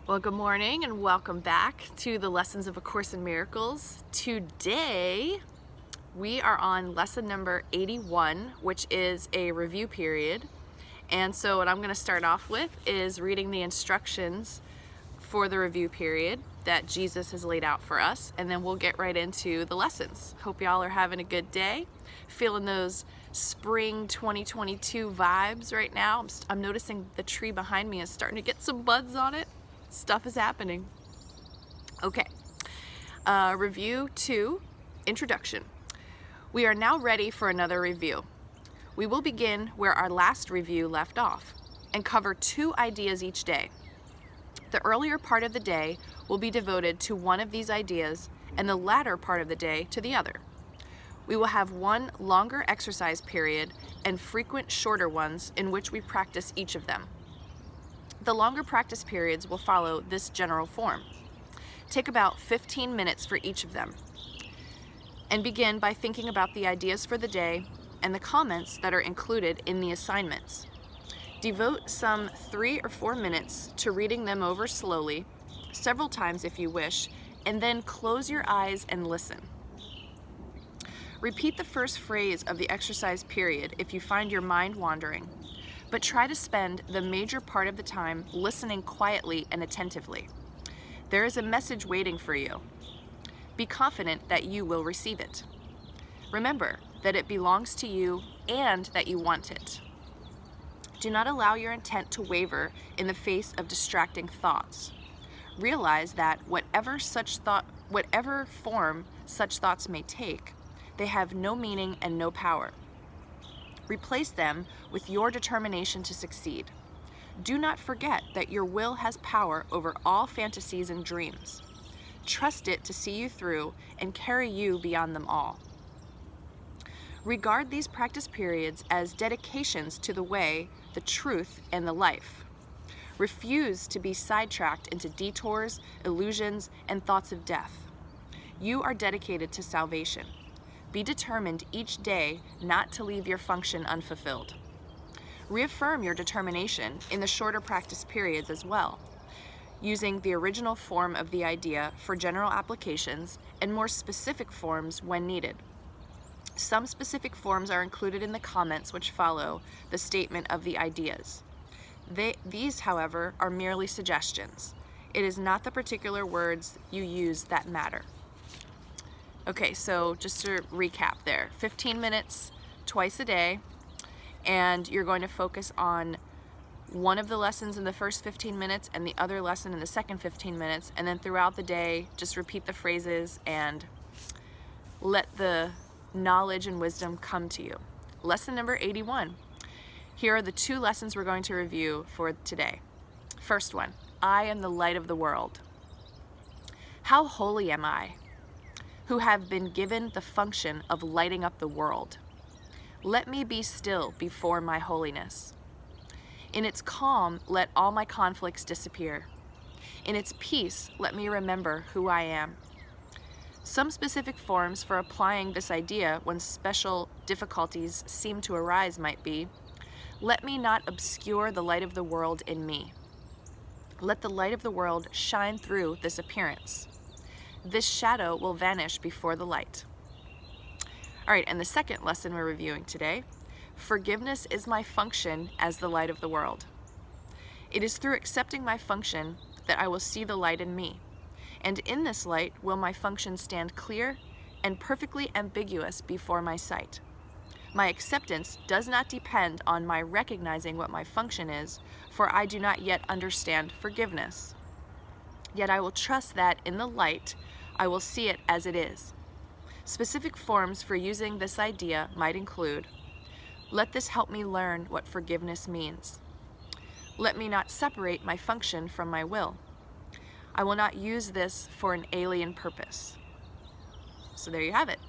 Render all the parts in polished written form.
Well, good morning and welcome back to the Lessons of A Course in Miracles. Today, we are on lesson number 81, which is a review period. And so what I'm going to start off with is reading the instructions for the review period that Jesus has laid out for us, and then we'll get right into the lessons. Hope y'all are having a good day, feeling those spring 2022 vibes right now. I'm noticing the tree behind me is starting to get some buds on it. Stuff is happening. Okay, review 2, introduction. We are now ready for another review. We will begin where our last review left off and cover 2 ideas each day. The earlier part of the day will be devoted to one of these ideas and the latter part of the day to the other. We will have one longer exercise period and frequent shorter ones in which we practice each of them. The longer practice periods will follow this general form. Take about 15 minutes for each of them, and begin by thinking about the ideas for the day and the comments that are included in the assignments. Devote some 3 or 4 minutes to reading them over slowly, several times if you wish, and then close your eyes and listen. Repeat the first phrase of the exercise period if you find your mind wandering, but try to spend the major part of the time listening quietly and attentively. There is a message waiting for you. Be confident that you will receive it. Remember that it belongs to you and that you want it. Do not allow your intent to waver in the face of distracting thoughts. Realize that whatever form such thoughts may take, they have no meaning and no power. Replace them with your determination to succeed. Do not forget that your will has power over all fantasies and dreams. Trust it to see you through and carry you beyond them all. Regard these practice periods as dedications to the way, the truth, and the life. Refuse to be sidetracked into detours, illusions, and thoughts of death. You are dedicated to salvation. Be determined each day not to leave your function unfulfilled. Reaffirm your determination in the shorter practice periods as well, using the original form of the idea for general applications and more specific forms when needed. Some specific forms are included in the comments which follow the statement of the ideas. These, however, are merely suggestions. It is not the particular words you use that matter. Okay, so just to recap there, 15 minutes twice a day, and you're going to focus on one of the lessons in the first 15 minutes and the other lesson in the second 15 minutes, and then throughout the day, just repeat the phrases and let the knowledge and wisdom come to you. Lesson number 81. Here are the 2 lessons we're going to review for today. First one, I am the light of the world. How holy am I, who have been given the function of lighting up the world. Let me be still before my holiness. In its calm, let all my conflicts disappear. In its peace, let me remember who I am. Some specific forms for applying this idea when special difficulties seem to arise might be, let me not obscure the light of the world in me. Let the light of the world shine through this appearance. This shadow will vanish before the light. All right, and the second lesson we're reviewing today, forgiveness is my function as the light of the world. It is through accepting my function that I will see the light in me, and in this light will my function stand clear and perfectly ambiguous before my sight. My acceptance does not depend on my recognizing what my function is, for I do not yet understand forgiveness. Yet I will trust that in the light, I will see it as it is. Specific forms for using this idea might include, let this help me learn what forgiveness means. Let me not separate my function from my will. I will not use this for an alien purpose. So there you have it.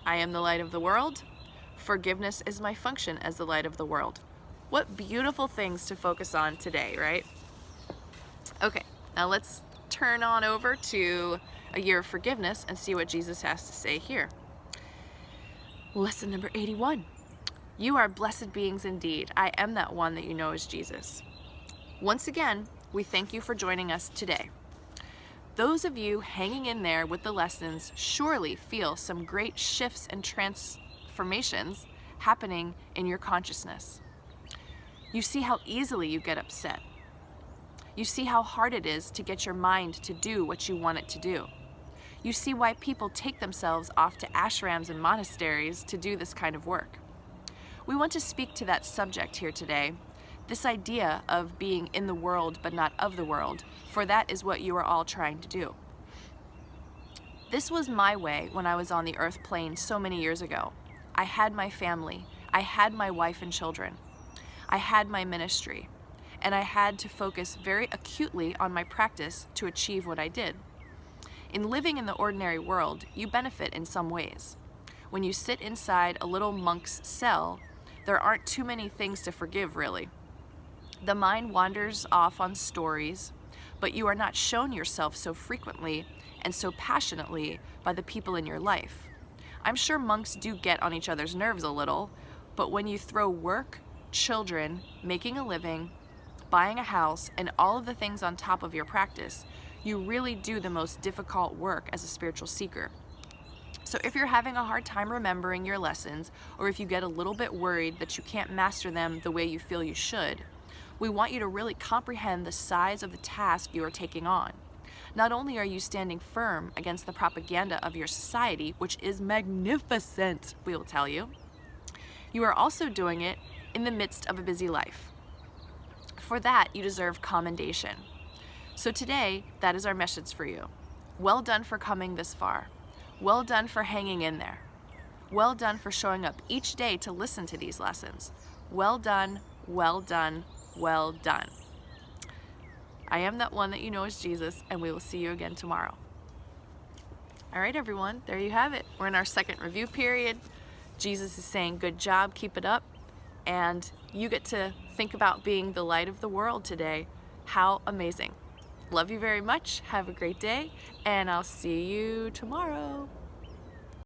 I am the light of the world. Forgiveness is my function as the light of the world. What beautiful things to focus on today, right? Okay, now let's turn on over to a year of forgiveness and see what Jesus has to say here. Lesson number 81. You are blessed beings indeed. I am that one that you know as Jesus. Once again, we thank you for joining us today. Those of you hanging in there with the lessons surely feel some great shifts and transformations happening in your consciousness. You see how easily you get upset. You see how hard it is to get your mind to do what you want it to do. You see why people take themselves off to ashrams and monasteries to do this kind of work. We want to speak to that subject here today, this idea of being in the world but not of the world, for that is what you are all trying to do. This was my way when I was on the earth plane so many years ago. I had my family, I had my wife and children, I had my ministry, and I had to focus very acutely on my practice to achieve what I did. In living in the ordinary world, you benefit in some ways. When you sit inside a little monk's cell, there aren't too many things to forgive, really. The mind wanders off on stories, but you are not shown yourself so frequently and so passionately by the people in your life. I'm sure monks do get on each other's nerves a little, but when you throw work, children, making a living, buying a house, and all of the things on top of your practice, you really do the most difficult work as a spiritual seeker. So if you're having a hard time remembering your lessons, or if you get a little bit worried that you can't master them the way you feel you should, we want you to really comprehend the size of the task you are taking on. Not only are you standing firm against the propaganda of your society, which is magnificent, we will tell you, you are also doing it in the midst of a busy life. For that, you deserve commendation. So today, that is our message for you. Well done for coming this far. Well done for hanging in there. Well done for showing up each day to listen to these lessons. Well done, well done, well done. I am that one that you know is Jesus, and we will see you again tomorrow. All right, everyone, there you have it. We're in our second review period. Jesus is saying, good job, keep it up. And you get to think about being the light of the world today. How amazing. Love you very much. Have a great day, and I'll see you tomorrow.